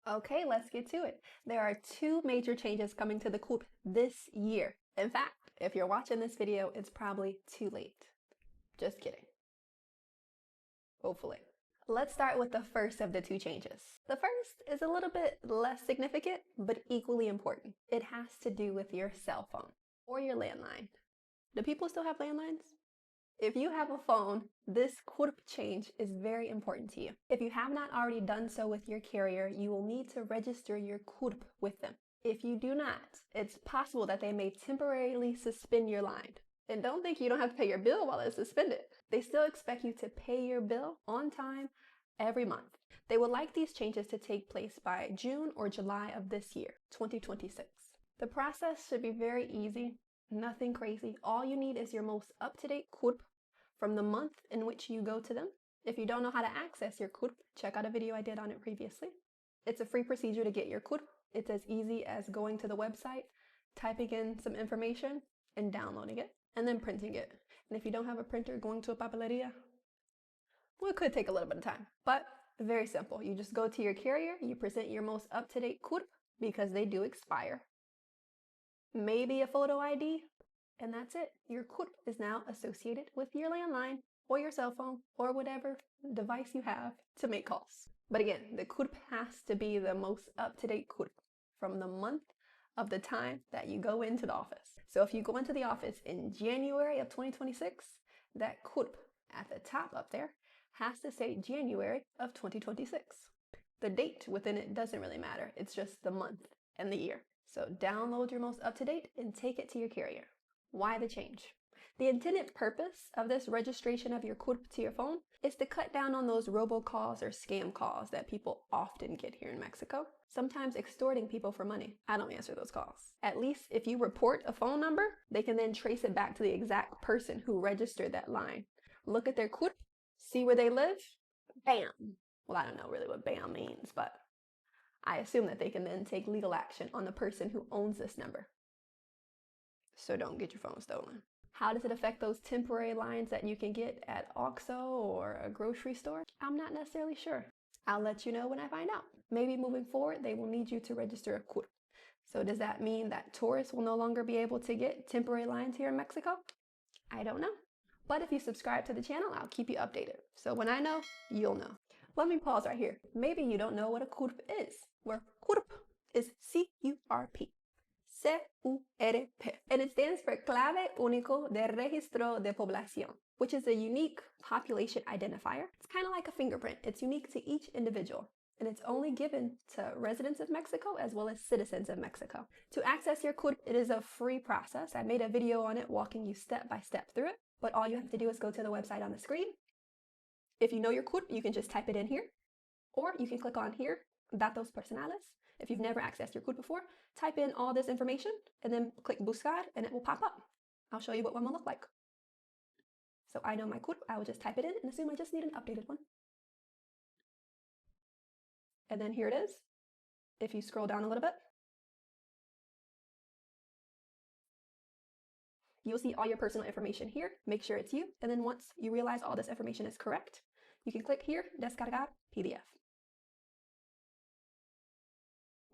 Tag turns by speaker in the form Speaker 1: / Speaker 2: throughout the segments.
Speaker 1: Okay, let's get to it. There are two major changes coming to the C.U.R.P this year. In fact, if you're watching this video, it's probably too late. Just kidding. Hopefully. Let's start with the first of the two changes. The first is a little bit less significant, but equally important. It has to do with your cell phone or your landline. Do people still have landlines? If you have a phone, this C.U.R.P change is very important to you. If you have not already done so with your carrier, you will need to register your C.U.R.P with them. If you do not, it's possible that they may temporarily suspend your line. And don't think you don't have to pay your bill while it's suspended. They still expect you to pay your bill on time every month. They would like these changes to take place by June or July of this year, 2026. The process should be very easy, nothing crazy. All you need is your most up-to-date C.U.R.P from the month in which you go to them. If you don't know how to access your C.U.R.P, check out a video I did on it previously. It's a free procedure to get your C.U.R.P. It's as easy as going to the website, typing in some information, and downloading it, and then printing it. And if you don't have a printer, going to a papeleria, well, it could take a little bit of time, but very simple. You just go to your carrier, you present your most up-to-date C.U.R.P because they do expire. Maybe a photo ID, and that's it. Your C.U.R.P is now associated with your landline or your cell phone or whatever device you have to make calls. But again, the C.U.R.P has to be the most up-to-date C.U.R.P from the month of the time that you go into the office. So if you go into the office in January of 2026, that C.U.R.P at the top up there has to say January of 2026. The date within it doesn't really matter. It's just the month and the year. So download your most up-to-date and take it to your carrier. Why the change? The intended purpose of this registration of your C.U.R.P to your phone is to cut down on those robocalls or scam calls that people often get here in Mexico, sometimes extorting people for money. I don't answer those calls. At least if you report a phone number, they can then trace it back to the exact person who registered that line. Look at their C.U.R.P, see where they live, bam. Well, I don't know really what bam means, but I assume that they can then take legal action on the person who owns this number. So don't get your phone stolen. How does it affect those temporary lines that you can get at OXXO or a grocery store? I'm not necessarily sure. I'll let you know when I find out. Maybe moving forward, they will need you to register a C.U.R.P. So does that mean that tourists will no longer be able to get temporary lines here in Mexico? I don't know. But if you subscribe to the channel, I'll keep you updated. So when I know, you'll know. Let me pause right here. Maybe you don't know what a C.U.R.P is. Well, C.U.R.P is C-U.R.P. C-U-R-P, and it stands for Clave Único de Registro de Población, which is a unique population identifier. It's kind of like a fingerprint. It's unique to each individual, and it's only given to residents of Mexico as well as citizens of Mexico. To access your C.U.R.P, it is a free process. I made a video on it walking you step by step through it, but all you have to do is go to the website on the screen. If you know your C.U.R.P, you can just type it in here, or you can click on here, Datos Personales. If you've never accessed your C.U.R.P before, type in all this information and then click Buscar and it will pop up. I'll show you what one will look like. So I know my C.U.R.P, I will just type it in and assume I just need an updated one. And then here it is. If you scroll down a little bit, you'll see all your personal information here. Make sure it's you. And then once you realize all this information is correct, you can click here, Descargar PDF.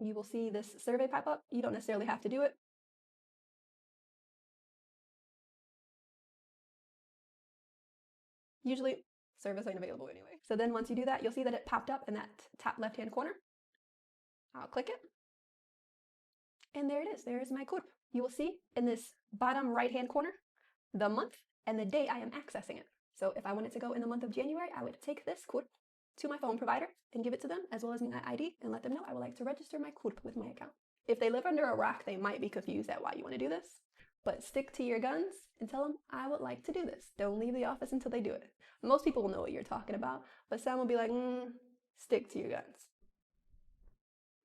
Speaker 1: You will see this survey pop up. You don't necessarily have to do it. Usually, service ain't available anyway. So then once you do that, you'll see that it popped up in that top left-hand corner. I'll click it. And there it is. There is my C.U.R.P. You will see in this bottom right-hand corner, the month and the day I am accessing it. So if I wanted to go in the month of January, I would take this C.U.R.P to my phone provider and give it to them as well as my ID and let them know I would like to register my C.U.R.P with my account. If they live under a rock, they might be confused at why you want to do this, but stick to your guns and tell them I would like to do this. Don't leave the office until they do it. Most people will know what you're talking about, but some will be like, stick to your guns.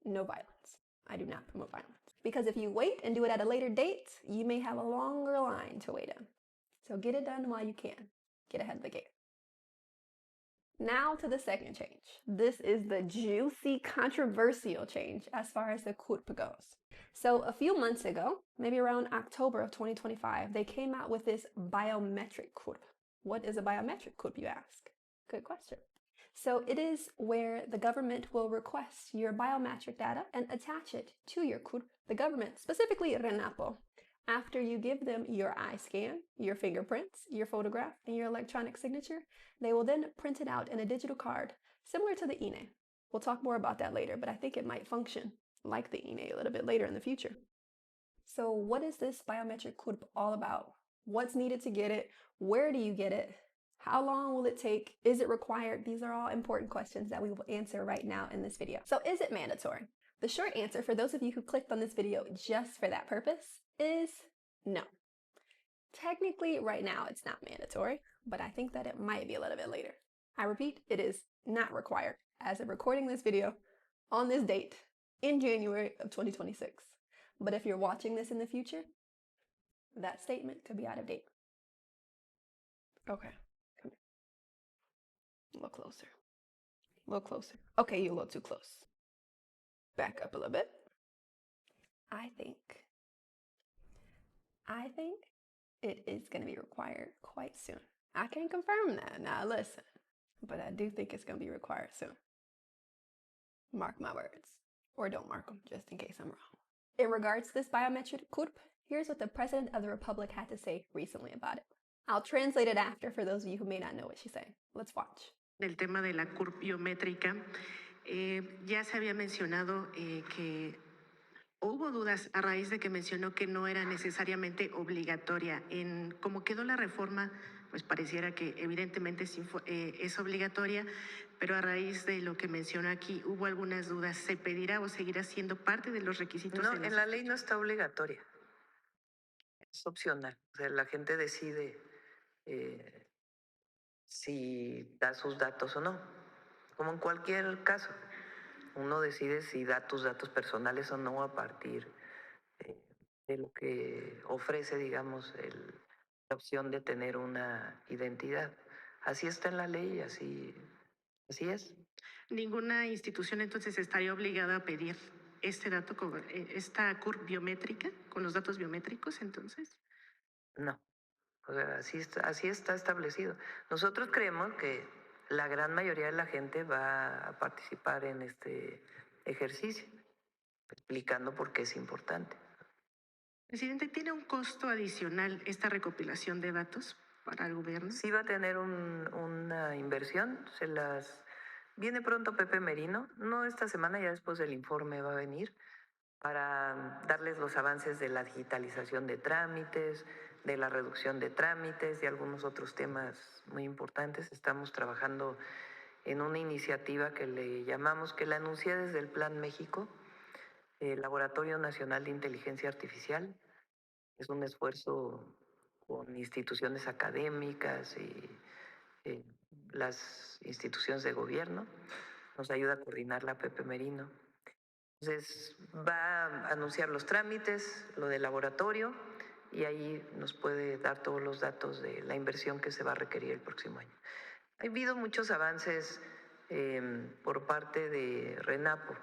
Speaker 1: No violence. I do not promote violence. Because if you wait and do it at a later date, you may have a longer line to wait in. So get it done while you can. Get ahead of the game. Now to the second change. This is the juicy, controversial change as far as the C.U.R.P goes. So a few months ago, maybe around October of 2025, they came out with this biometric C.U.R.P. What is a biometric C.U.R.P, you ask? Good question. So it is where the government will request your biometric data and attach it to your CURP. The government, specifically RENAPO, after you give them your eye scan, your fingerprints, your photograph, and your electronic signature, they will then print it out in a digital card, similar to the INE. We'll talk more about that later, but I think it might function like the INE a little bit later in the future. So what is this biometric CURP all about? What's needed to get it? Where do you get it? How long will it take? Is it required? These are all important questions that we will answer right now in this video. So is it mandatory? The short answer for those of you who clicked on this video just for that purpose is no. Technically, right now it's not mandatory, but I think that it might be a little bit later. I repeat, it is not required as of recording this video on this date in January of 2026. But if you're watching this in the future, that statement could be out of date. Okay, come here. A little closer. A little closer. Okay, you're a little too close. Back up a little bit. I think it is going to be required quite soon. I can't confirm that. Now listen, but I do think it's going to be required soon. Mark my words, or don't mark them, just in case I'm wrong. In regards to this biometric CURP, here's what the President of the Republic had to say recently about it. I'll translate it after for those of you who may not know what she's saying. Let's watch.
Speaker 2: El tema de la CURP biométrica, ya se había mencionado que hubo dudas a raíz de que mencionó que no era necesariamente obligatoria. En cómo quedó la reforma, pues pareciera que evidentemente sí es obligatoria, pero a raíz de lo que menciona aquí hubo algunas dudas. ¿Se pedirá o seguirá siendo parte de los requisitos?
Speaker 3: No, en la ley no está obligatoria. Es opcional. O sea, la gente decide si da sus datos o no. Como en cualquier caso, uno decide si da tus datos personales o no a partir de lo que ofrece, digamos, la opción de tener una identidad. Así está en la ley, así es.
Speaker 2: Ninguna institución entonces estaría obligada a pedir este dato, esta CURP biométrica, con los datos biométricos, entonces.
Speaker 3: No, o sea, así está establecido. Nosotros creemos que la gran mayoría de la gente va a participar en este ejercicio, explicando por qué es importante.
Speaker 2: Presidente, ¿tiene un costo adicional esta recopilación de datos para el gobierno?
Speaker 3: Sí va a tener una inversión, viene pronto Pepe Merino, no esta semana, ya después del informe va a venir, para darles los avances de la digitalización de trámites, de la reducción de trámites y algunos otros temas muy importantes. Estamos trabajando en una iniciativa que le llamamos, que la anuncié desde el Plan México, el Laboratorio Nacional de Inteligencia Artificial. Es un esfuerzo con instituciones académicas y las instituciones de gobierno. Nos ayuda a coordinar la Pepe Merino. Entonces va a anunciar los trámites, lo del laboratorio, y ahí nos puede dar todos los datos de la inversión que se va a requerir el próximo año. Ha habido muchos avances por parte de RENAPO,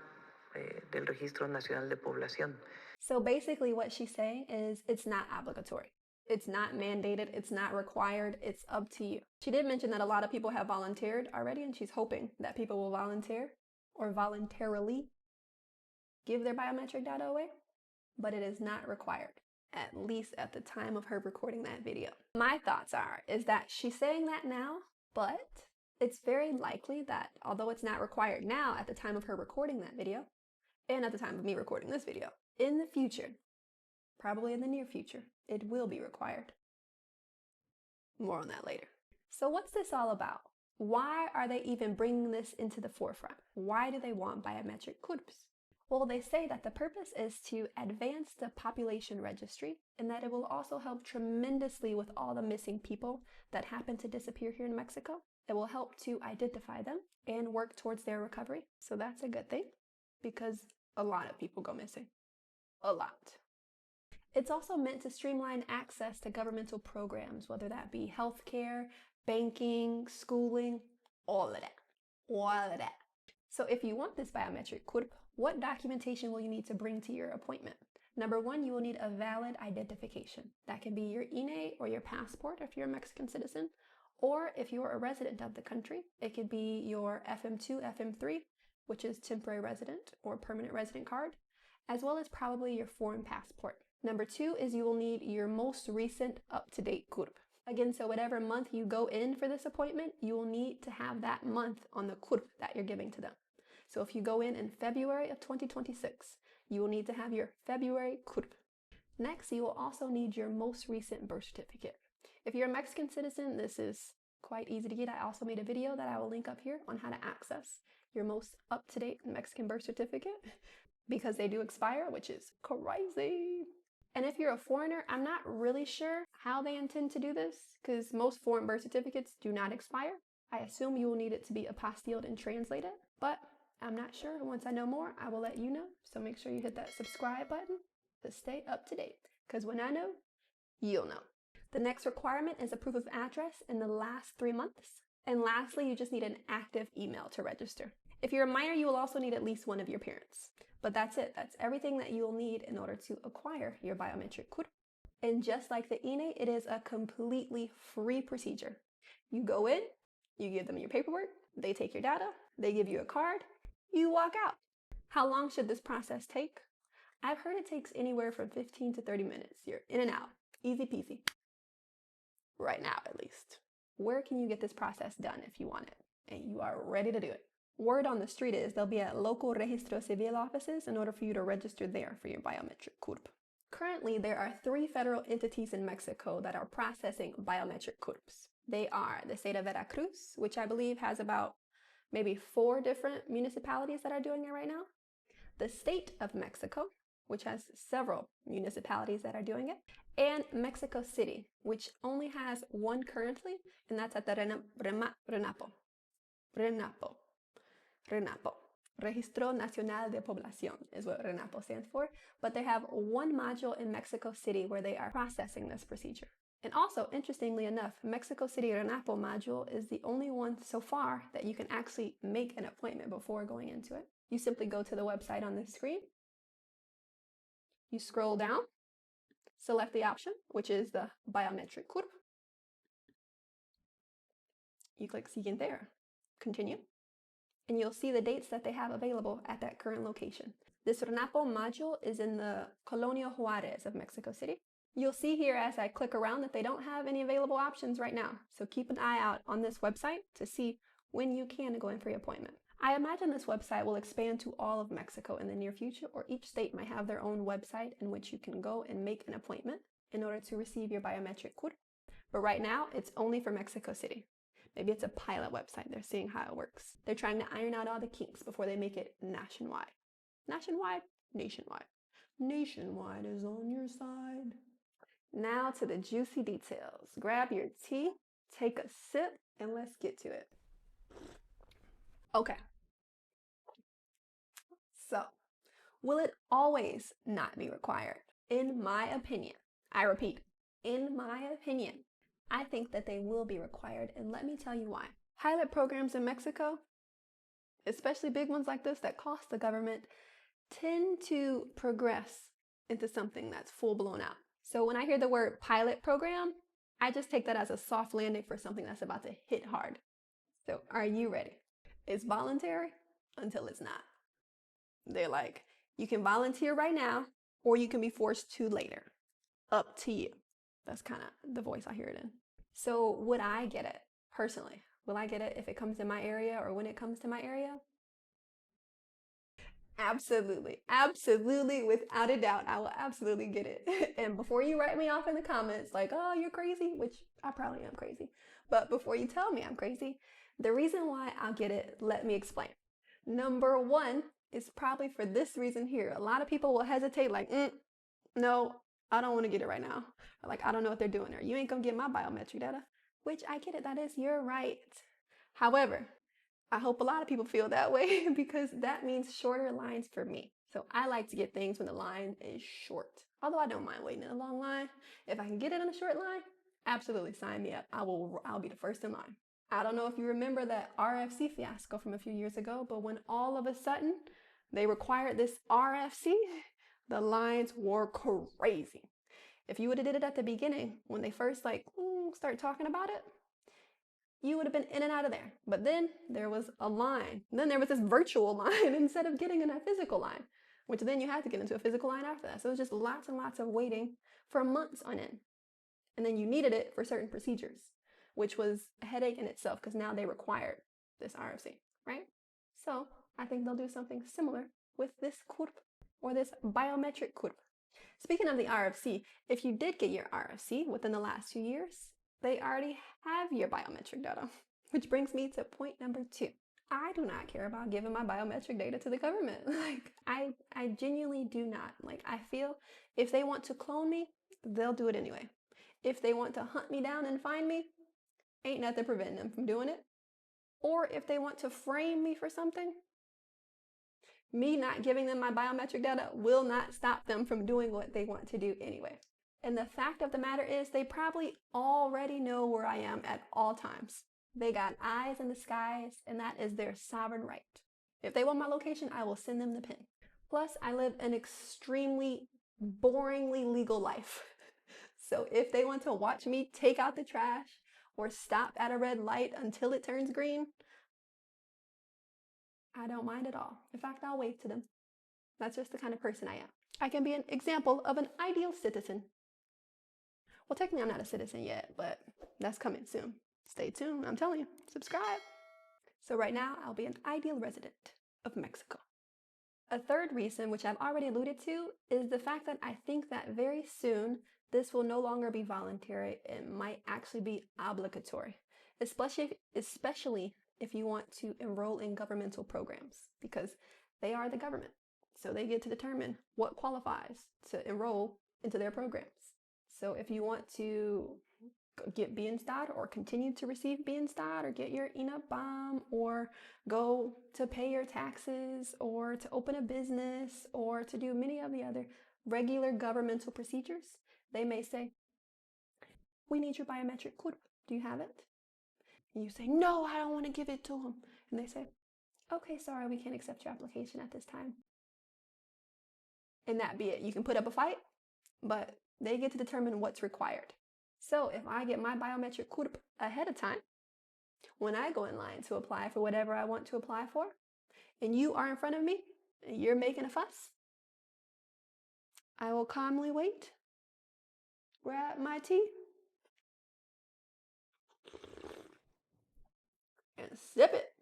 Speaker 3: del Registro Nacional de Población.
Speaker 1: So basically what she's saying is it's not obligatory. It's not mandated, it's not required, it's up to you. She did mention that a lot of people have volunteered already, and she's hoping that people will volunteer or voluntarily give their biometric data away, but it is not required, at least at the time of her recording that video. My thoughts is that she's saying that now, but it's very likely that although it's not required now at the time of her recording that video, and at the time of me recording this video, in the future, probably in the near future, it will be required. More on that later. So what's this all about? Why are they even bringing this into the forefront? Why do they want biometric CURPs? Well, they say that the purpose is to advance the population registry, and that it will also help tremendously with all the missing people that happen to disappear here in Mexico. It will help to identify them and work towards their recovery. So that's a good thing, because a lot of people go missing. A lot. It's also meant to streamline access to governmental programs, whether that be healthcare, banking, schooling, all of that. All of that. So if you want this biometric CURP, what documentation will you need to bring to your appointment? Number one, you will need a valid identification. That can be your INE or your passport if you're a Mexican citizen, Or if you're a resident of the country, it could be your FM2, FM3, which is temporary resident or permanent resident card, as well as probably your foreign passport. Number 2 is you will need your most recent up-to-date CURP. Again, so whatever month you go in for this appointment, you will need to have that month on the CURP that you're giving to them. So if you go in February of 2026, you will need to have your February CURP. Next, you will also need your most recent birth certificate. If you're a Mexican citizen, this is quite easy to get. I also made a video that I will link up here on how to access your most up-to-date Mexican birth certificate because they do expire, which is crazy. And if you're a foreigner, I'm not really sure how they intend to do this because most foreign birth certificates do not expire. I assume you will need it to be apostilled and translated, but I'm not sure. Once I know more, I will let you know. So make sure you hit that subscribe button to stay up to date because when I know, you'll know. The next requirement is a proof of address in the last 3 months. And lastly, you just need an active email to register. If you're a minor, you will also need at least one of your parents. But that's it. That's everything that you'll need in order to acquire your biometric CURP. And just like the INE, it is a completely free procedure. You go in, you give them your paperwork, they take your data, they give you a card, you walk out. How long should this process take? I've heard it takes anywhere from 15 to 30 minutes. You're in and out. Easy peasy. Right now, at least. Where can you get this process done if you want it and you are ready to do it? Word on the street is they'll be at local registro civil offices in order for you to register there for your biometric CURP. Currently, there are 3 federal entities in Mexico that are processing biometric CURPs. They are the state of Veracruz, which I believe has about maybe 4 different municipalities that are doing it right now. The state of Mexico, which has several municipalities that are doing it, and Mexico City, which only has 1 currently, and that's at the RENAPO. Registro Nacional de Población is what RENAPO stands for, but they have 1 module in Mexico City where they are processing this procedure. And also, interestingly enough, Mexico City RENAPO module is the only one so far that you can actually make an appointment before going into it. You simply go to the website on the screen, you scroll down, select the option, which is the biometric CURP. You click Siguiente or continue, and you'll see the dates that they have available at that current location. This RENAPO module is in the Colonia Juarez of Mexico City. You'll see here as I click around that they don't have any available options right now, so keep an eye out on this website to see when you can go in for your appointment. I imagine this website will expand to all of Mexico in the near future, or each state might have their own website in which you can go and make an appointment in order to receive your biometric CURP. But right now, it's only for Mexico City. Maybe it's a pilot website. They're seeing how it works. They're trying to iron out all the kinks before they make it nationwide. Nationwide? Nationwide. Nationwide is on your side. Now to the juicy details. Grab your tea, take a sip, and let's get to it. Okay. So, will it always not be required? In my opinion, I repeat, in my opinion, I think that they will be required, and let me tell you why. Pilot programs in Mexico, especially big ones like this that cost the government, tend to progress into something that's full blown out. So when I hear the word pilot program, I just take that as a soft landing for something that's about to hit hard. So are you ready? It's voluntary until it's not. They're like, you can volunteer right now, or you can be forced to later. Up to you. That's kind of the voice I hear it in. So would I get it personally? Will I get it if it comes in my area or when it comes to my area? Absolutely. Absolutely. Without a doubt, I will absolutely get it. And before you write me off in the comments like, oh, you're crazy, which I probably am crazy. But before you tell me I'm crazy, the reason why I'll get it, let me explain. Number 1 is probably for this reason here. A lot of people will hesitate like, no, I don't want to get it right now. Or like, I don't know what they're doing there. You ain't gonna get my biometric data, which I get it. That is, you're right. However, I hope a lot of people feel that way because that means shorter lines for me. So I like to get things when the line is short. Although I don't mind waiting in a long line. If I can get it in a short line, absolutely sign me up. I'll be the first in line. I don't know if you remember that RFC fiasco from a few years ago, but when all of a sudden they required this RFC, the lines were crazy. If you would have did it at the beginning, when they first start talking about it, you would have been in and out of there. But then there was a line. And then there was this virtual line instead of getting in a physical line, which then you had to get into a physical line after that. So it was just lots and lots of waiting for months on end. And then you needed it for certain procedures, which was a headache in itself because now they required this RFC, right? So I think they'll do something similar with this CURP or this biometric CURP. Speaking of the RFC, if you did get your RFC within the last 2 years, they already have your biometric data, which brings me to point number 2. I do not care about giving my biometric data to the government. Like, I genuinely do not. Like, I feel if they want to clone me, they'll do it anyway. If they want to hunt me down and find me, ain't nothing preventing them from doing it. Or if they want to frame me for something, me not giving them my biometric data will not stop them from doing what they want to do anyway. And the fact of the matter is, they probably already know where I am at all times. They got eyes in the skies, and that is their sovereign right. If they want my location, I will send them the pin. Plus, I live an extremely boringly legal life. So if they want to watch me take out the trash or stop at a red light until it turns green, I don't mind at all. In fact, I'll wave to them. That's just the kind of person I am. I can be an example of an ideal citizen. Well, technically I'm not a citizen yet, but that's coming soon. Stay tuned, I'm telling you. Subscribe. So right now, I'll be an ideal resident of Mexico. A third reason, which I've already alluded to, is the fact that I think that very soon, this will no longer be voluntary. It might actually be obligatory, especially if you want to enroll in governmental programs, because they are the government. So they get to determine what qualifies to enroll into their programs. So if you want to get Bienestar or continue to receive Bienestar or get your INAPAM or go to pay your taxes or to open a business or to do many of the other regular governmental procedures, they may say, we need your biometric CURP. Do you have it? And you say, no, I don't want to give it to them. And they say, okay, sorry, we can't accept your application at this time. And that be it. You can put up a fight, but they get to determine what's required. So if I get my biometric CURP ahead of time, when I go in line to apply for whatever I want to apply for, and you are in front of me, and you're making a fuss, I will calmly wait, grab my tea, and sip it.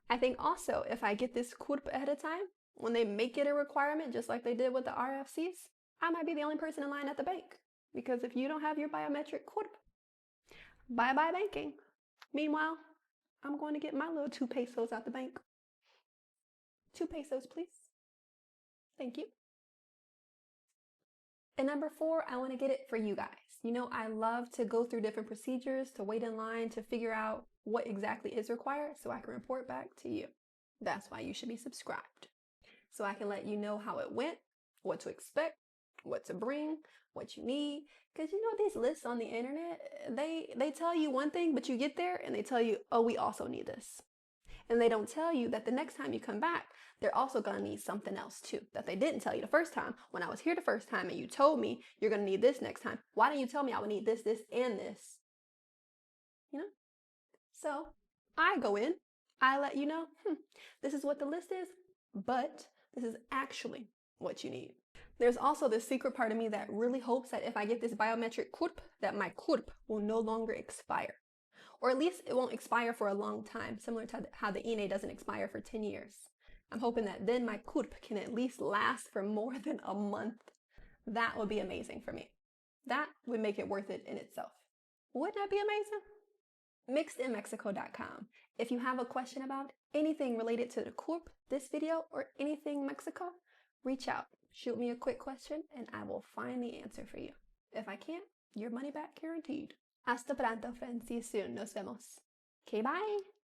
Speaker 1: I think also if I get this CURP ahead of time, when they make it a requirement, just like they did with the RFCs, I might be the only person in line at the bank. Because if you don't have your biometric CURP, bye-bye banking. Meanwhile, I'm going to get my little 2 pesos out the bank. 2 pesos, please. Thank you. And number 4, I want to get it for you guys. You know, I love to go through different procedures, to wait in line, to figure out what exactly is required so I can report back to you. That's why you should be subscribed. So I can let you know how it went, what to expect, what to bring, what you need. Because you know, these lists on the internet, they tell you one thing, but you get there and they tell you, oh, we also need this. And they don't tell you that the next time you come back, they're also going to need something else too, that they didn't tell you the first time. When I was here the first time and you told me you're going to need this next time, why didn't you tell me I would need this, this, and this? You know? So I go in, I let you know, this is what the list is, but this is actually what you need. There's also this secret part of me that really hopes that if I get this biometric CURP, that my CURP will no longer expire. Or at least it won't expire for a long time, similar to how the INE doesn't expire for 10 years. I'm hoping that then my CURP can at least last for more than a month. That would be amazing for me. That would make it worth it in itself. Wouldn't that be amazing? MixedInMexico.com. If you have a question about anything related to the CURP, this video, or anything Mexico, reach out. Shoot me a quick question and I will find the answer for you. If I can't, your money back guaranteed. Hasta pronto, friends. See you soon. Nos vemos. Okay, bye.